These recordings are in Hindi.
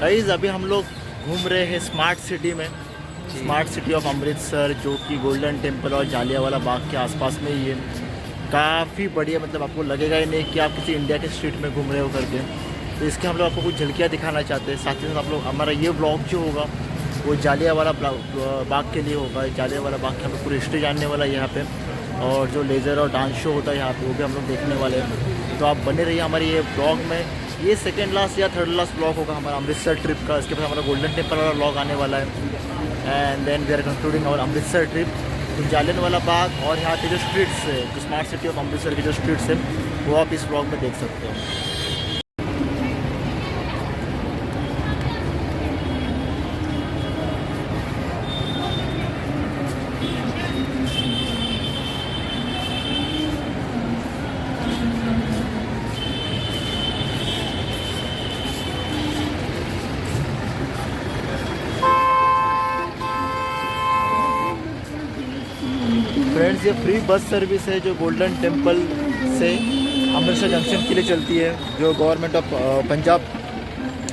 गाइस अभी हम लोग घूम रहे हैं स्मार्ट सिटी में, स्मार्ट सिटी ऑफ अमृतसर, जो कि गोल्डन टेम्पल और जालियांवाला बाग के आसपास में ही है। काफ़ी बढ़िया, मतलब आपको लगेगा ही नहीं कि आप किसी इंडिया के स्ट्रीट में घूम रहे हो करके। तो इसके हम लोग आपको कुछ झलकियाँ दिखाना चाहते हैं। साथ ही साथ आप लोग हमारा ये ब्लॉग जो होगा वो जालियांवाला बाग के लिए होगा। जालियांवाला बाग की हम लोग पूरी हिस्ट्री जानने वाला है यहाँ पे, और जो लेज़र और डांस शो होता है यहाँ पे वो भी हम लोग देखने वाले हैं। तो आप बने रहिए हमारे ये ब्लॉग में। ये सेकेंड लास्ट या थर्ड लास्ट ब्लॉग होगा हमारा अमृतसर ट्रिप का। इसके बाद हमारा गोल्डन टेम्पल वाला ब्लॉग आने वाला है, and then we are concluding our Amritsar trip. तो जालियांवाला बाग और यहाँ के जो स्ट्रीट्स है, जो स्मार्ट सिटी ऑफ अमृतसर के जो स्ट्रीट्स हैं, वो आप इस ब्लॉग में देख सकते हो। फ्रेंड्स, ये फ्री बस सर्विस है जो गोल्डन टेम्पल से अमृतसर जंक्शन के लिए चलती है, जो गवर्नमेंट ऑफ पंजाब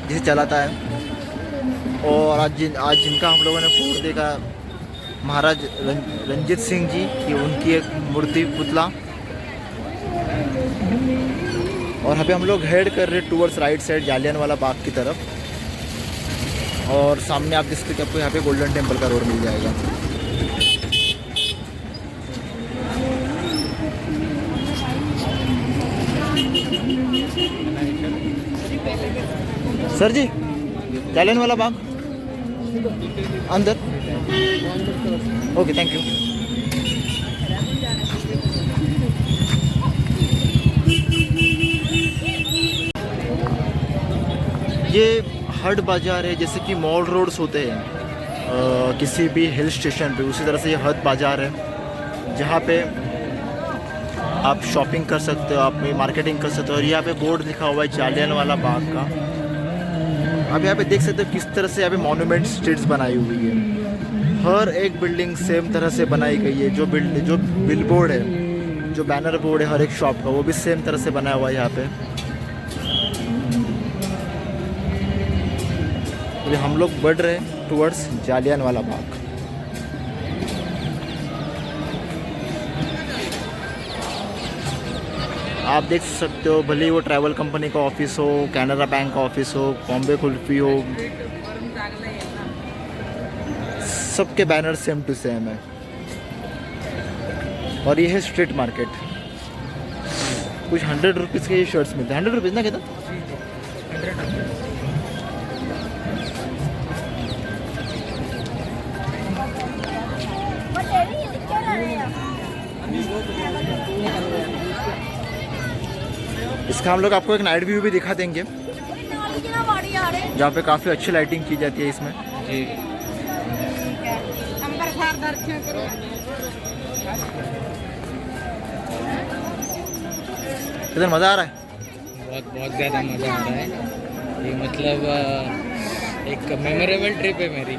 जिसे चलाता है। और आज जिनका हम लोगों ने फोटो देखा, महाराज रंजीत सिंह जी की, उनकी एक मूर्ति पुतला। और अभी हम लोग हेड कर रहे towards right side Jallianwala Bagh की तरफ। और सामने आप जिसके आपको यहाँ पे गोल्डन टेम्पल का रोड मिल जाएगा। सर जी, जालियांवाला बाग अंदर। Okay, thank you. ये हट बाज़ार है, जैसे कि मॉल रोड्स होते हैं किसी भी हिल स्टेशन पे, उसी तरह से ये हट बाज़ार है जहाँ पे आप शॉपिंग कर सकते हो, आप मार्केटिंग कर सकते हो। और यहाँ पे बोर्ड लिखा हुआ है जालियांवाला बाग का। आप यहाँ पे देख सकते हो किस तरह से यहाँ पे मॉन्यूमेंट स्ट्रीट्स बनाई हुई है। हर एक बिल्डिंग सेम तरह से बनाई गई है। जो बिल बोर्ड है, जो बैनर बोर्ड है हर एक शॉप का, वो भी सेम तरह से बनाया हुआ है यहाँ पे। तो हम लोग बढ़ रहे हैं टुवर्ड्स जालियांवाला बाग। आप देख सकते हो, भले ही वो ट्रैवल कंपनी का ऑफिस हो, कैनरा बैंक का ऑफिस हो, बॉम्बे कुल्फी हो, सबके बैनर सेम टू सेम है। और ये है स्ट्रीट मार्केट। कुछ 100 रुपीज़ के ये शर्ट्स मिलते हैं। 100 रुपीज़ ना कहता? इसका हम लोग आपको एक नाइट व्यू भी दिखा देंगे, जहाँ पे काफ़ी अच्छी लाइटिंग की जाती है इसमें जी। इधर मज़ा आ रहा है, बहुत ज़्यादा मज़ा आ रहा है। ये मतलब एक मेमोरेबल ट्रिप है मेरी।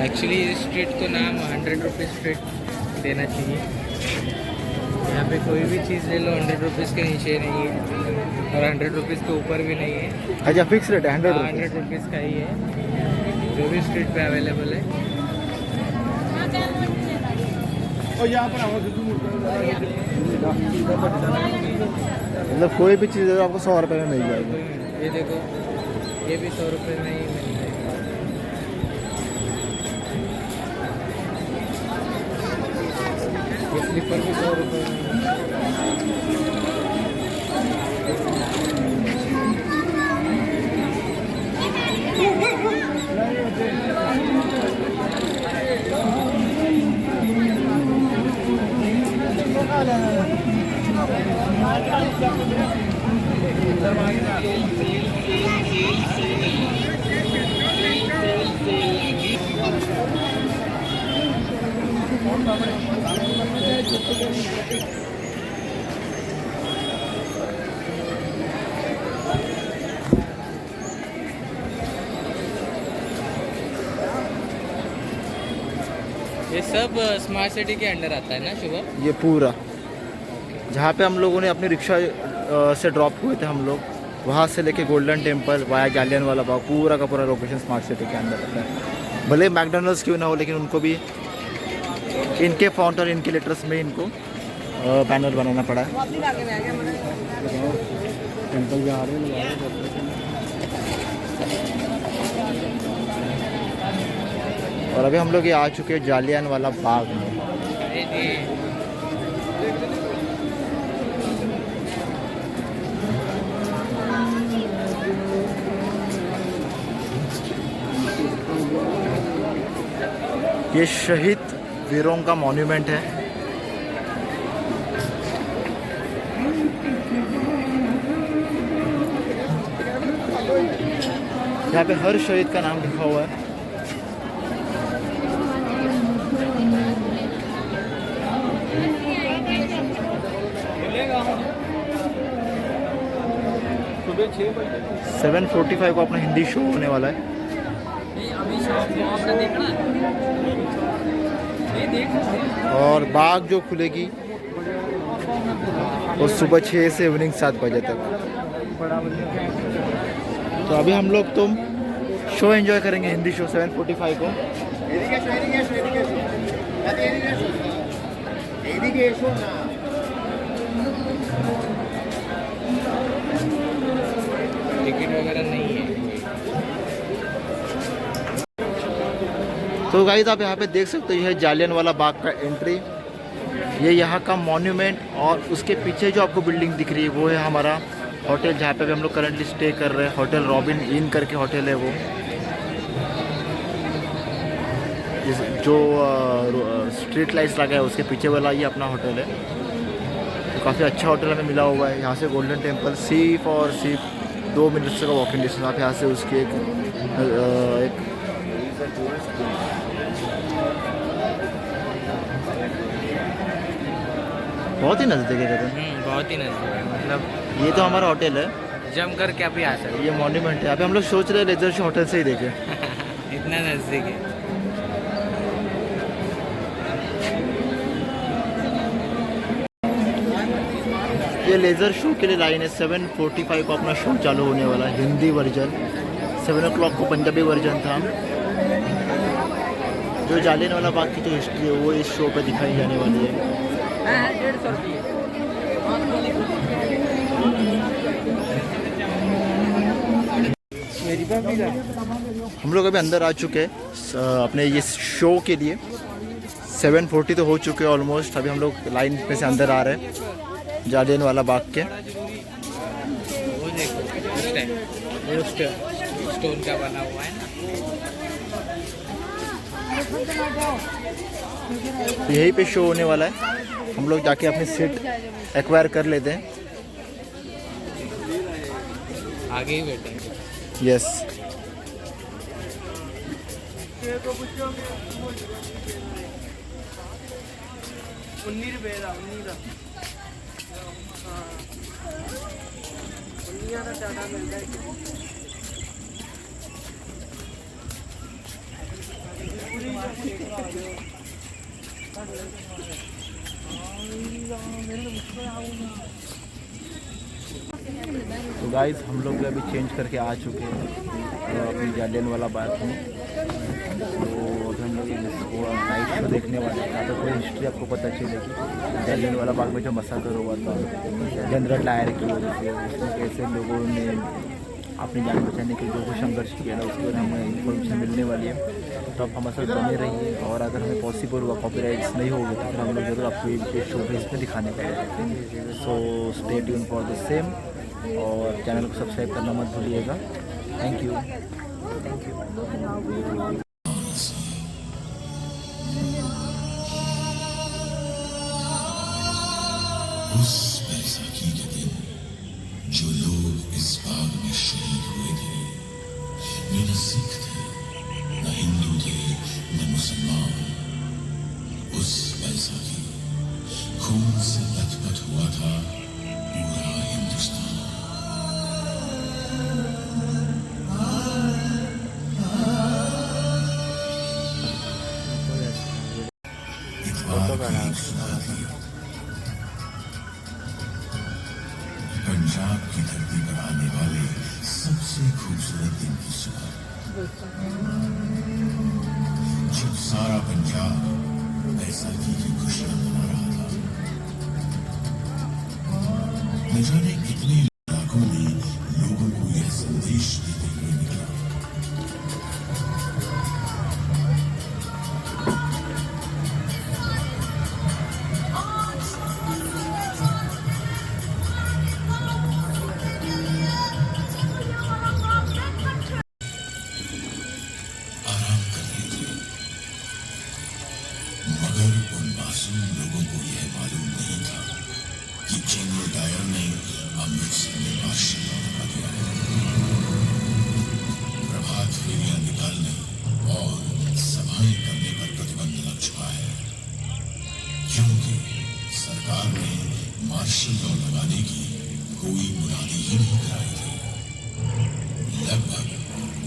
एक्चुअली इस स्ट्रीट को नाम 100 रुपीज़ स्ट्रीट देना चाहिए। यहाँ पे कोई भी चीज़ ले लो 100 रुपीज़ के नीचे नहीं है, और 100 रुपीज़ के ऊपर भी नहीं है। अच्छा, फिक्स रेट है 100 रुपीज़ का ही है, जो भी स्ट्रीट पे अवेलेबल है। और यहाँ पर मतलब कोई भी चीज़ आपको 100 रुपये में मिल जाएगी। ये देखो, ये भी 100 रुपये में ही मिल जाएगा। स्लीपर भी 100 रुपये में। ये सब स्मार्ट सिटी के अंडर आता है ना शुभम? ये पूरा जहाँ पे हम लोगों ने अपनी रिक्शा से ड्रॉप हुए थे हम लोग, वहाँ से लेके golden temple via Jallianwala Bagh, पूरा का पूरा लोकेशन स्मार्ट सिटी के अंदर रहता है। भले मैकडोनल्ड्स क्यों ना हो, लेकिन उनको भी इनके फॉन्ट और इनके लेटर्स में इनको बैनर बनाना पड़ा है। टेम्पल जा रहे हैं। और अभी हम लोग ये आ चुके हैं जालियनवाला बाग में। ये शहीद वीरों का मॉन्यूमेंट है। यहाँ पे हर शहीद का नाम लिखा हुआ है। सुबह 7:45 को अपना हिंदी शो होने वाला है। और बाग जो खुलेगी वो सुबह 6 से इवनिंग 7 बजे तक। तो अभी हम लोग तुम शो एंजॉय करेंगे, हिंदी शो 7:45 को। टिकट वगैरह नहीं है। तो गाइस आप यहाँ पे देख सकते हो, यह है जालियनवाला बाग का एंट्री। ये यहाँ का मॉन्यूमेंट, और उसके पीछे जो आपको बिल्डिंग दिख रही है वो है हमारा होटल, जहाँ पे भी हम लोग करंटली स्टे कर रहे हैं। होटल रॉबिन इन करके होटल है वो, जो स्ट्रीट लाइट्स लगा है उसके पीछे वाला ये अपना होटल है। तो काफ़ी अच्छा होटल हमें मिला हुआ है। यहाँ से गोल्डन टेम्पल सिर्फ 2 मिनट का वॉकिंग डिस्टेंस। आप यहाँ से उसके एक बहुत ही नज़दीक है। बहुत ही नज़दीक है, मतलब ये तो हमारा होटल है, जम कर क्या भी आ सकते। ये मॉन्यूमेंट है। अभी हम लोग सोच रहे हैं लेजर शो होटल से ही देखें। इतना नज़दीक है। ये लेज़र शो के लिए लाइन है। 7:45 को अपना शो चालू होने वाला है, हिंदी वर्जन। 7 o'clock को पंजाबी वर्जन था। जो जालियनवाला बाग की जो हिस्ट्री है वो इस शो पे दिखाई जाने वाली है। 150 रुपये। हम लोग अभी अंदर आ चुके हैं अपने ये शो के लिए। 7:40 तो हो चुके हैं ऑलमोस्ट। अभी हम लोग लाइन पे से अंदर आ रहे हैं जालियनवाला बाग के। वो देखो स्टोन का बना हुआ है ना। तो यहीं पे शो होने वाला है। हम लोग जाके अपनी सीट एक्वायर कर लेते हैं। आगे ही बैठेंगे। यस। तो गाइस हम लोग भी अभी चेंज करके आ चुके हैं अपनी जालियनवाला बाग में। तो अभी हम लोग नाइट शो देखने वाले हैं। यहाँ पर पूरी हिस्ट्री आपको पता चलेगी। जालियनवाला बाग में जो मसाकर हुआ था जनरल डायर की वजह से, उसमें कैसे लोगों ने अपनी जान बचाने के लिए जो संघर्ष किया था, उसके बारे में हमें इन्फॉर्मेशन मिलने वाली है। तो आप हमारे साथ बने रहिए, और अगर हमें पॉसिबल हुआ कॉपीराइट्स नहीं होगी तो फिर हम लोग जरूर आपको ये शो भी इसमें दिखाने का है। So stay tune for the same, और चैनल को सब्सक्राइब करना मत भूलिएगा। Thank you. उस बैसाखी के दिन जो लोग इस बाग में शहीद हुए थे, वे न सिख थे, न हिंदू थे, न मुसलमान। उस बैसाखी खून से लथपथ हुआ था पूरा हिंदुस्तान। प्यार बैसाखी की खुशियां मना रहा था। न जाने कितने इलाकों में लोगों को यह संदेश देते हुए निकला। आराम कर रहे थे, मगर उन मासूम लोगों को यह मालूम नहीं था कि जनरल डायर ने अमृतसर में मार्शल लॉ लगा दिया है। प्रभात फेरियां निकालने और सभाएं करने पर प्रतिबंध लग चुका है, क्योंकि सरकार ने मार्शल लॉ लगाने की कोई मुनादी ही नहीं कराई थी। लगभग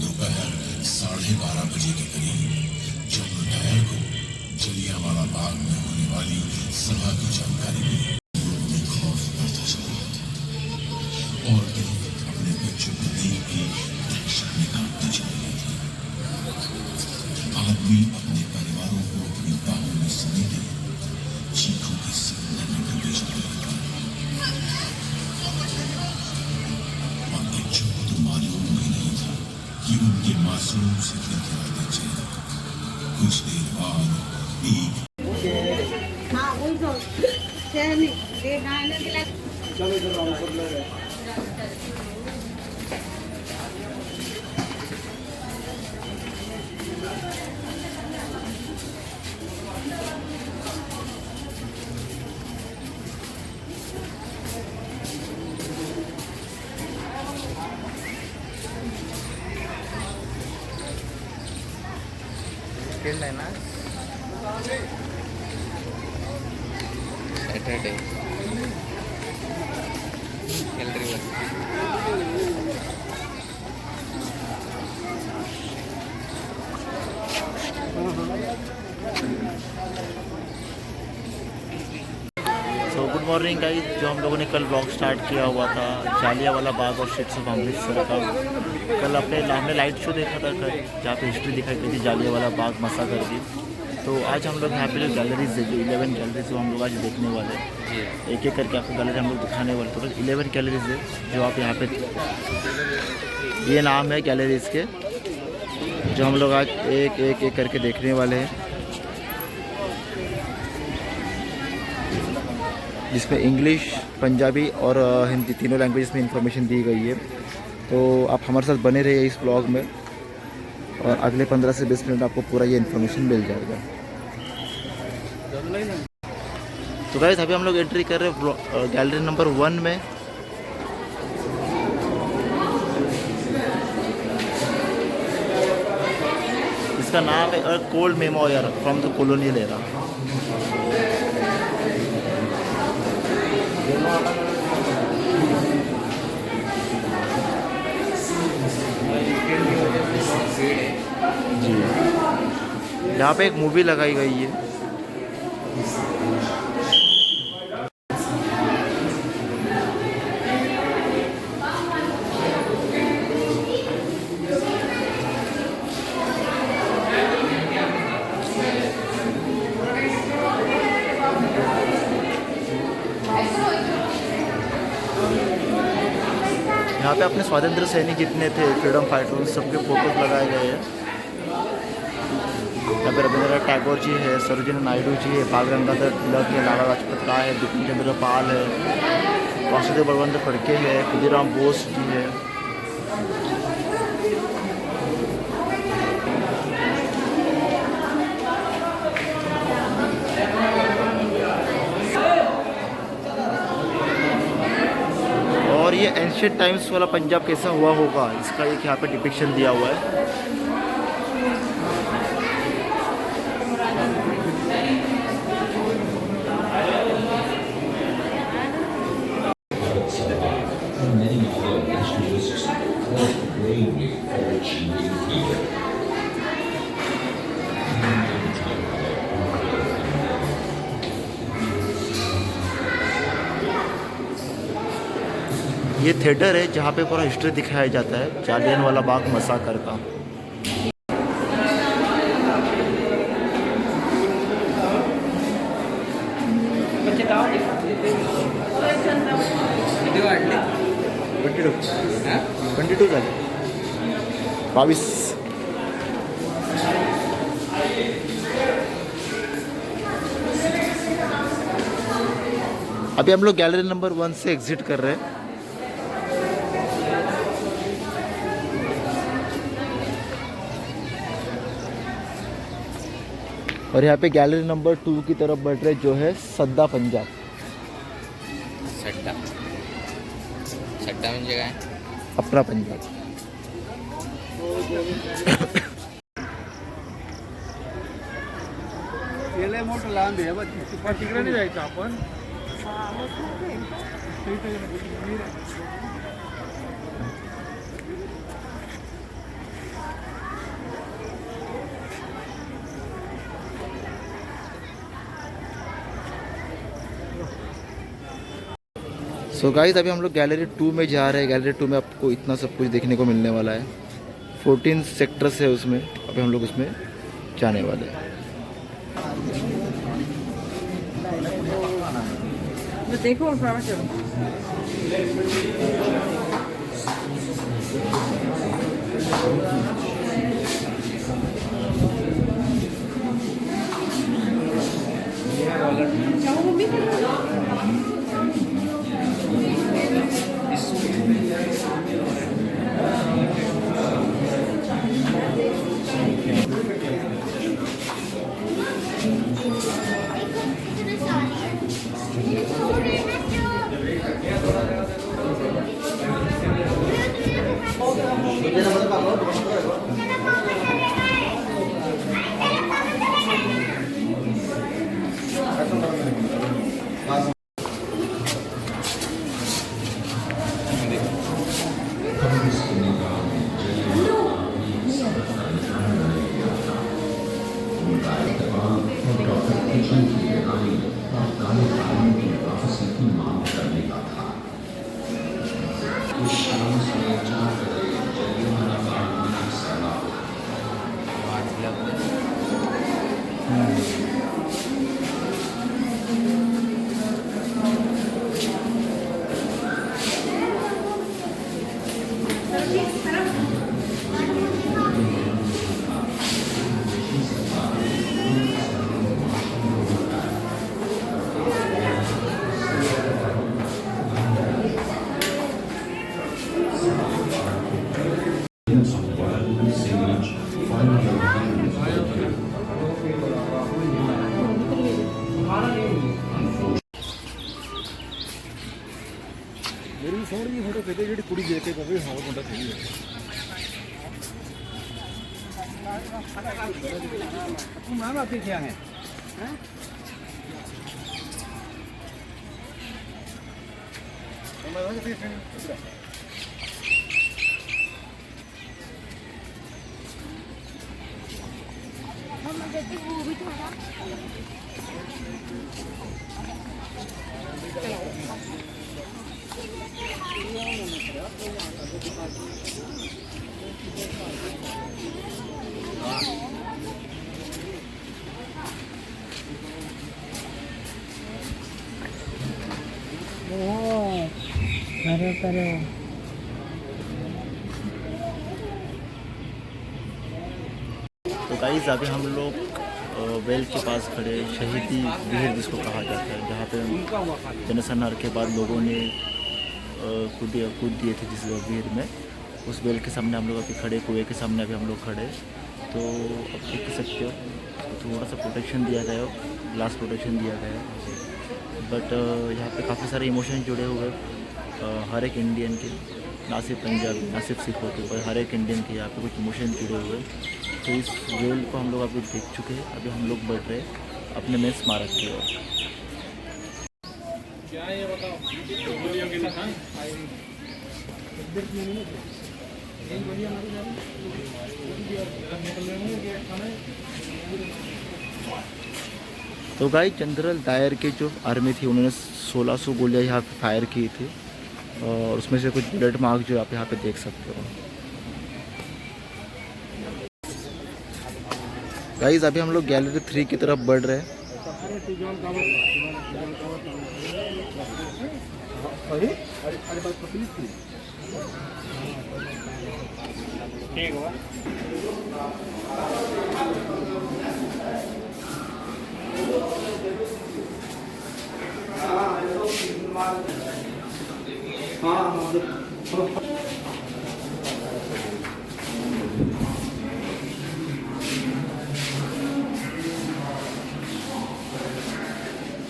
दोपहर 12:30 बजे के करीब जनरल डायर को जलियांवाला बाग में होने वाली सभा की जानकारी मिली। लोगों में खौफ बढ़ता चला रहा था और लोग अपने बच्चों को देख के दहशत में कांपते चले गए थे। आदमी अपने परिवारों को अपनी बाहों में समेटे चीखों के समंदर में डूबे चले गए थे। और बच्चों को तो मालूम भी नहीं था कि उनके मासूम से क्या क्या बचे। कुछ देर बाद एक हाँ वही तो नहीं दे डालने के लिए वीकेंड है ना, Saturday gallery work. So good morning guys. जो हम लोगों ने कल ब्लॉग स्टार्ट किया हुआ था जालियांवाला बाग और स्ट्रीट्स ऑफ अमृतसर का, कल हमने लाइट शो देखा था कल, जहाँ पे हिस्ट्री दिखाई गई थी जालियांवाला बाग मसाकर की। तो आज हम लोग यहाँ पे जो गैलरीज देखी 11 गैलरीज जो हम लोग आज देखने वाले हैं, एक एक करके आपको गैलरी हम लोग दिखाने वाले। तो 11 गैलरीज है जो आप यहाँ पे, ये नाम है गैलरीज के, जो हम लोग आज एक एक एक करके देखने वाले हैं, जिसमें इंग्लिश, पंजाबी और हिंदी तीनों लैंग्वेज में इंफॉर्मेशन दी गई है। तो आप हमारे साथ बने रहिए इस ब्लॉग में, और अगले 15 से 20 मिनट आपको पूरा ये इन्फॉर्मेशन मिल जाएगा। तो गाइस अभी हम लोग एंट्री कर रहे हैं गैलरी नंबर 1 में। इसका नाम है cold memorial from the colonial era. जी, यहाँ पे एक मूवी लगाई गई है। यहाँ पे अपने स्वतंत्र सैनिक जितने थे, फ्रीडम फाइटर, सबके फोटोज लगाए गए हैं। यहाँ पे रविंद्रनाथ टैगोर जी है, सरोजिनी नायडू जी है, बाल गंगाधर तिलक है, लाला लाजपत राय है, बिपिन चंद्र पाल है, वासुदेव बलवंत फड़के है, खुदीराम बोस जी है। और ये एंशिएंट टाइम्स वाला पंजाब कैसा हुआ होगा, इसका एक यहाँ पे डिपिक्शन दिया हुआ है। Many other nationalists fought bravely for achieving freedom. ये थिएटर है जहाँ पे पूरा हिस्ट्री दिखाया जाता है जालियांवाला बाग मसाकर का। 22 झाले 22. अभी हम लोग गैलरी नंबर 1 से एग्जिट कर रहे हैं. और यहाँ पे गैलरी नंबर 2 की तरफ बढ़ रहे जो है सद्दा पंजाब. सट्टा सट्टा म्हणजे काय? अपना पंजाब. गेले मोठं लांब आहे बघ तिकडे नाही जायचं आपण. सो गाइस अभी हम लोग गैलरी 2 में जा रहे हैं. गैलरी 2 में आपको इतना सब कुछ देखने को मिलने वाला है. 14 सेक्टर्स है उसमें. अभी हम लोग उसमें जाने वाले हैं. देखो मेरी सोहनी फोटो खींचे जी कुड़ी देख के कभी हाँ मुंडा सही है. तू मैम आपके क्या है? करो तो गाइस अभी हम लोग वेल के पास खड़े. शहीदी वीर जिसको कहा जाता है, जहाँ पे जनसंहार के बाद लोगों ने कूद दिए थे जिस वीर में, उस वेल के सामने हम लोग अभी खड़े. कुएं के सामने अभी हम लोग खड़े. तो अब देख सकते हो थोड़ा सा प्रोटेक्शन दिया गया हो, ग्लास प्रोटेक्शन दिया गया है. बट यहाँ पे काफ़ी सारे इमोशन जुड़े हुए हर एक इंडियन के, ना सिर्फ पंजाबी ना सिर्फ सिखों के, पर हर एक इंडियन के यहाँ पे कुछ इमोशन जुड़े हुए. तो इस वेल को हम लोग अभी देख चुके हैं. अभी हम लोग बढ़ रहे अपने में स्मारक की ओर. तो गाइस जनरल डायर के जो आर्मी थी उन्होंने 1600 गोलियां यहाँ पे फायर की थी, और उसमें से कुछ बुलेट मार्क जो आप यहाँ पे देख सकते हो. गाइस अभी हम लोग गैलरी 3 की तरफ बढ़ रहे हैं. ठीक हुआ।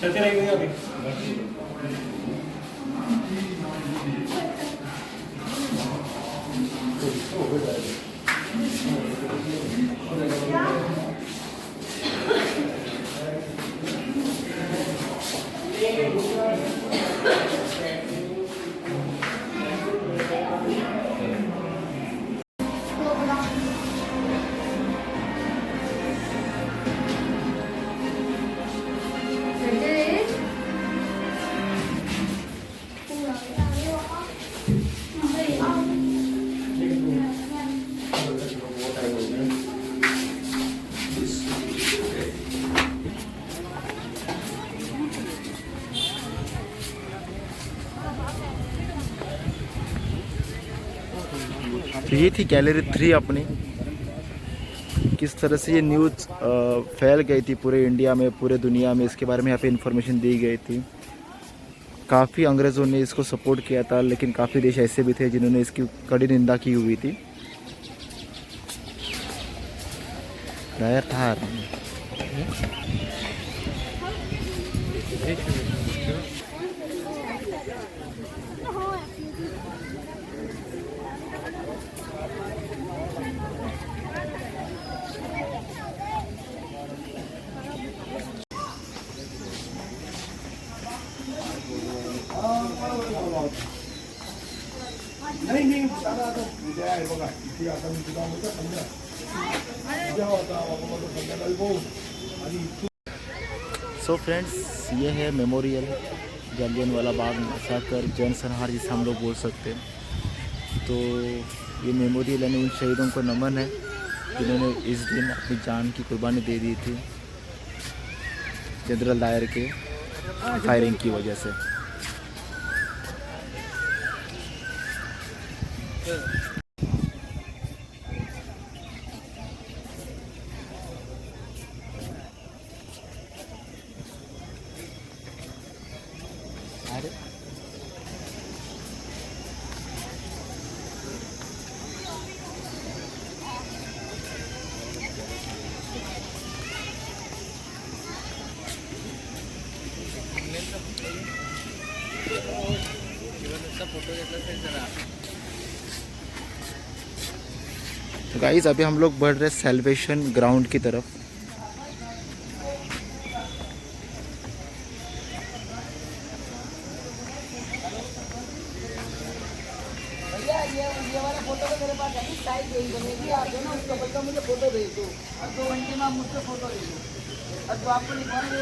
चलते रहेंगे अभी। तो ये थी गैलरी 3 अपनी। किस तरह से ये न्यूज़ फैल गई थी पूरे इंडिया में, पूरे दुनिया में, इसके बारे में यहाँ पे इन्फॉर्मेशन दी गई थी। काफ़ी अंग्रेज़ों ने इसको सपोर्ट किया था, लेकिन काफ़ी देश ऐसे भी थे जिन्होंने इसकी कड़ी निंदा की हुई थी। था नाही दादा आता उद्या आहे बघा इथे आता मी तुला म्हणतो समजा उद्या होता बाबा संध्याकाळी भाऊ आणि सो फ्रेंड्स, ये है मेमोरियल जालियनवाला बाग मसाकर, जनसंहार जिसे हम लोग बोल सकते हैं। तो ये मेमोरियल यानी उन शहीदों को नमन है जिन्होंने इस दिन अपनी जान की कुर्बानी दे दी थी जनरल डायर के फायरिंग की वजह से। तो गाइस अभी हम लोग बढ़ रहे सेलिब्रेशन ग्राउंड की तरफ। ये वाला फोटो तो मेरे पास अभी साइज यही बनेगी, आप जो ना उसको बोलता मुझे फोटो भेज दो और 2 घंटे में आप मुझसे फोटो ले लो और जो आपको लिखवाना है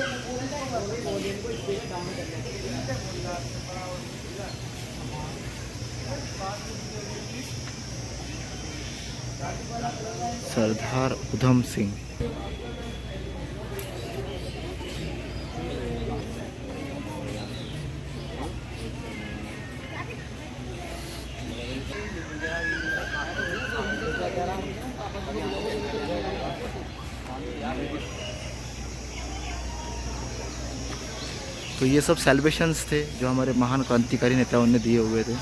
सरदार उधम सिंह। तो ये सब सेलिब्रेशंस थे जो हमारे महान क्रांतिकारी नेताओं ने दिए हुए थे।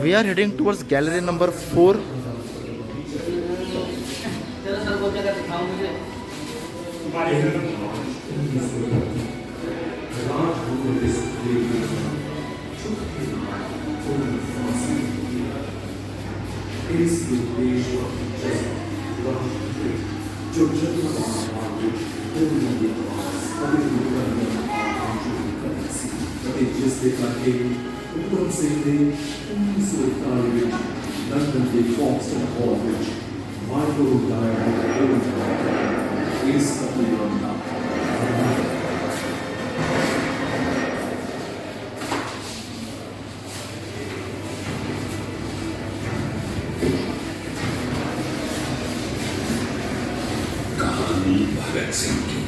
We are heading towards gallery number 4. Uਧਮ Singh ਦੇ 1941 ਵਿੱਚ ਲੰਡਨ ਦੇ ਫੌਕਸਟਨ ਹਾਲ ਵਿੱਚ ਮਾਈਕਲ ਡਾਇਰ ਦੇ ਇਸ ਕਤਲੇਆਮ ਦਾ कहानी कहानी भगत सिंह की।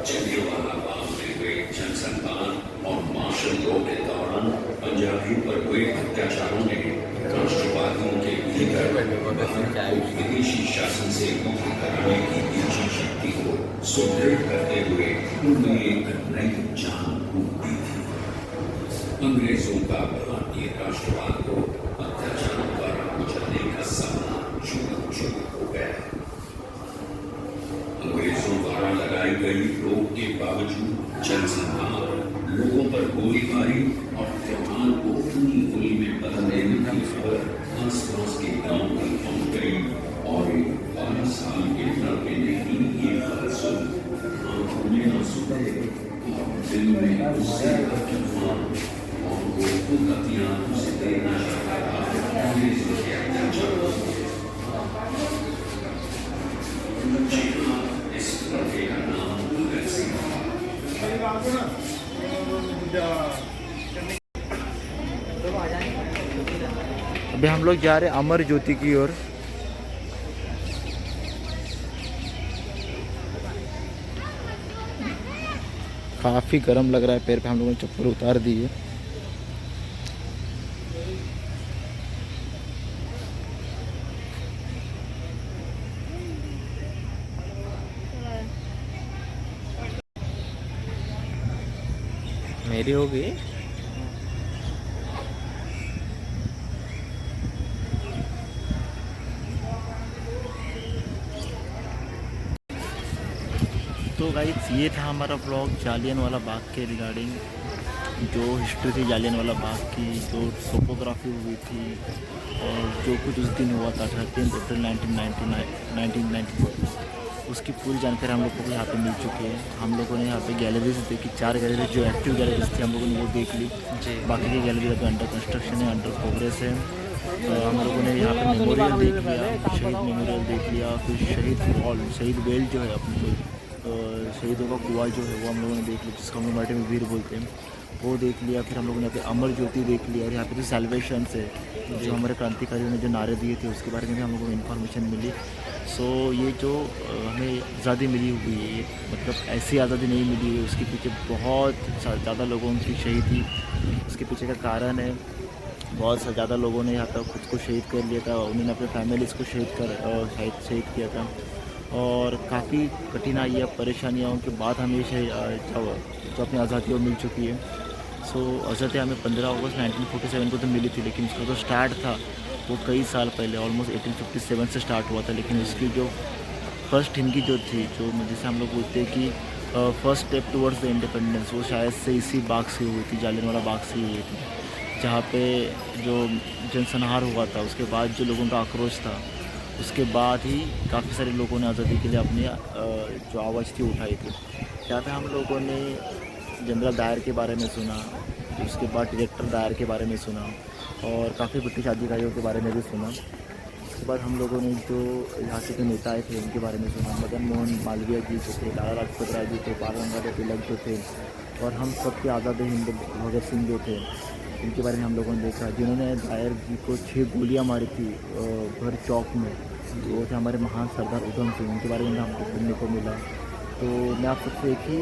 जलियांवाला बाग में हुए जनसंतान और मार्शल लॉ के दौरान पंजाबियों पर हुए अत्याचारों ने राष्ट्रवादियों के भीतर विदेशी शासन से मुक्त कराने की इच्छा शक्ति को सुदृढ़ करते हुए उनमें एक नई जान फूंक दी थी। अंग्रेजों का भारतीय राष्ट्रवाद को अत्याचारों द्वारा कुचलने का सपना चूर हो गया। अंग्रेजों द्वारा लगाई गई रोक के बावजूद जनसंहार, लोगों पर गोलीबारी और त्योहार को उंगली में बदल देने की खबर आस पास के गांव तक पहुंच गई और एक 12 साल के लड़के ने ही ये खबर सुनी। आंखों में आंसू थे और दिल में उससे तूफान और वो खुद अपनी आंखों से देखना चाहता था अंग्रेजों के अत्याचार। इस लड़के का नाम भगत सिंह था। अभी हम लोग जा रहे हैं अमर ज्योति की ओर। काफ़ी गर्म लग रहा है पैर पे, हम लोगों ने चप्पल उतार दी है। मेरी हो गई। तो गाइस ये था हमारा ब्लॉग जालियनवाला बाग के रिगार्डिंग, जो हिस्ट्री थी जालियनवाला बाग की, जो टोपोग्राफी हुई थी और जो कुछ उस दिन हुआ था 13 अप्रैल 1994, उसकी पूरी जानकारी हम लोग को यहाँ पे मिल चुकी है। हम लोगों ने यहाँ पे गैलरीज देखी, 4 गैलरीज जो एक्टिव गैलरीज थी हम लोगों ने वो देख ली। बाकी की गैलरी अभी अंडर कंस्ट्रक्शन है, अंडर प्रोग्रेस है। तो हम लोगों ने यहाँ पे मेमोरियल देख लिया, शहीद मेमोरियल देख लिया, फिर शहीद वॉल, शहीद वेल जो है अपनी, शहीदों का कुआं जो है वो हम लोगों ने देख लिया, जिसको हम लोग मराठी में वीर बोलते हैं, वो देख लिया। फिर हम लोगों ने यहाँ पे अमर ज्योति देख लिया और यहाँ पे जो सेलिब्रेशन है, जो हमारे क्रांतिकारियों ने जो नारे दिए थे उसके बारे में भी हम लोगों को इन्फॉर्मेशन मिली। सो ये जो हमें आज़ादी मिली हुई है, मतलब ऐसी आज़ादी नहीं मिली है, उसके पीछे बहुत ज़्यादा लोगों की शहीदी उसके पीछे का कारण है। बहुत ज़्यादा लोगों ने यहाँ पर खुद को शहीद कर लिया था, उन्होंने अपने फैमिलीज़ को शहीद किया था और काफ़ी कठिनाइयाँ परेशानियों के बाद हमें जो अपनी आज़ादी मिल चुकी है। सो आज़ादी हमें 15 अगस्त 1947 को तो मिली थी, लेकिन उसका जो स्टार्ट था वो कई साल पहले ऑलमोस्ट 1857 से स्टार्ट हुआ था। लेकिन उसकी जो फर्स्ट हिंदी जो थी, जो जिसे हम लोग बोलते हैं कि first step towards the independence, वो शायद से इसी बाग से हुई थी, जालियनवाला बाग से ही हुई थी, जहाँ पे जो जनसंहार हुआ था उसके बाद जो लोगों का आक्रोश था, उसके बाद ही काफ़ी सारे लोगों ने आज़ादी के लिए अपनी जो आवाज़ थी उठाई थी। यहाँ पे हम लोगों ने जनरल डायर के बारे में सुना, उसके बाद डायरेक्टर डायर के बारे में सुना और काफ़ी ब्रिटिश अधिकारियों के बारे में भी सुना। उसके बाद हम लोगों ने जो यहाँ से के नेताएँ थे उनके बारे में सुना, मदन मोहन मालवीय जी जो थे, लाला लाजपत राय जी थे, बाल गंगाधर तिलक जो थे, और हम सबके आज़ाद हिंद भगत सिंह जो थे, इनके बारे में हम लोगों ने देखा, जिन्होंने डायर जी को 6 गोलियां मारी थी भर चौक में। वो थे हमारे महान सरदार उधम सिंह, उनके बारे में हमको सुनने को मिला। तो मैं आप सबसे एक ही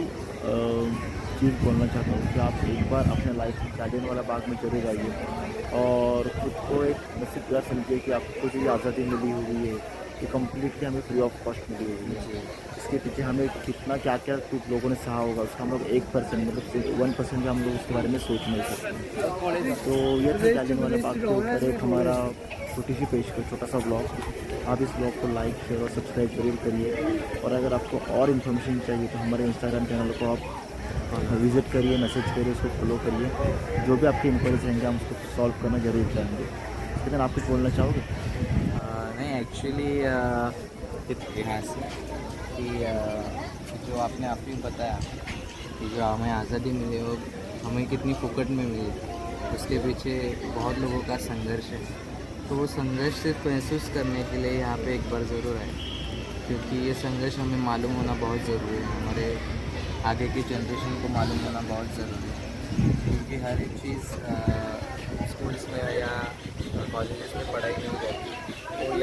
चीज़ बोलना चाहता हूँ कि आप एक बार अपने लाइफ में जालियनवाला बाग में जरूर आइए और खुद को एक नसीब कर समझिए कि आपको जो आज़ादी मिली हुई है ये कम्प्लीटली हमें फ्री ऑफ कॉस्ट मिली हुई है। इसके पीछे हमें कितना क्या क्या कुछ लोगों ने सहा होगा, उसका हम लोग 1% मतलब 1% भी हम लोग उसके बारे में सोच नहीं सकते। तो ये था जालियनवाला बाग के ऊपर एक हमारा छोटी सी पेश कर छोटा सा ब्लॉग। आप इस ब्लॉग को लाइक, शेयर और सब्सक्राइब जरूर करिए और अगर आपको और इन्फॉर्मेशन चाहिए तो हमारे इंस्टाग्राम चैनल को आप विज़िट करिए, मैसेज करिए, उसको फॉलो करिए। जो भी आपकी इंक्वायरीज रहेंगे हम उसको सॉल्व करना जरूर चाहेंगे। लेकिन आप कुछ बोलना चाहोगे? नहीं, एक्चुअली इतिहास कि जो आपने आप ही बताया कि जो हमें आज़ादी मिली वो हमें कितनी फुकट में मिली, उसके पीछे बहुत लोगों का संघर्ष है। तो वो संघर्ष सिर्फ महसूस करने के लिए यहाँ पे एक बार ज़रूर आए, क्योंकि ये संघर्ष हमें मालूम होना बहुत ज़रूरी है, हमारे आगे की जनरेशन को मालूम होना बहुत ज़रूरी है। क्योंकि हर एक चीज़ स्कूल्स में या कॉलेजेस में पढ़ाई नहीं जाती,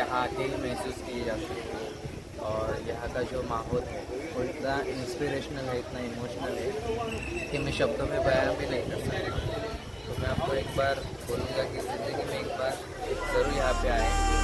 यहाँ आके ही महसूस की जा सकती है। और यहाँ का जो माहौल है वो इतना इंस्पिरेशनल है, इतना इमोशनल है कि मैं शब्दों में बयान भी नहीं कर सकता। तो मैं आपको एक बार बोलूँगा कि ज़िंदगी में एक बार ज़रूर यहाँ पे आए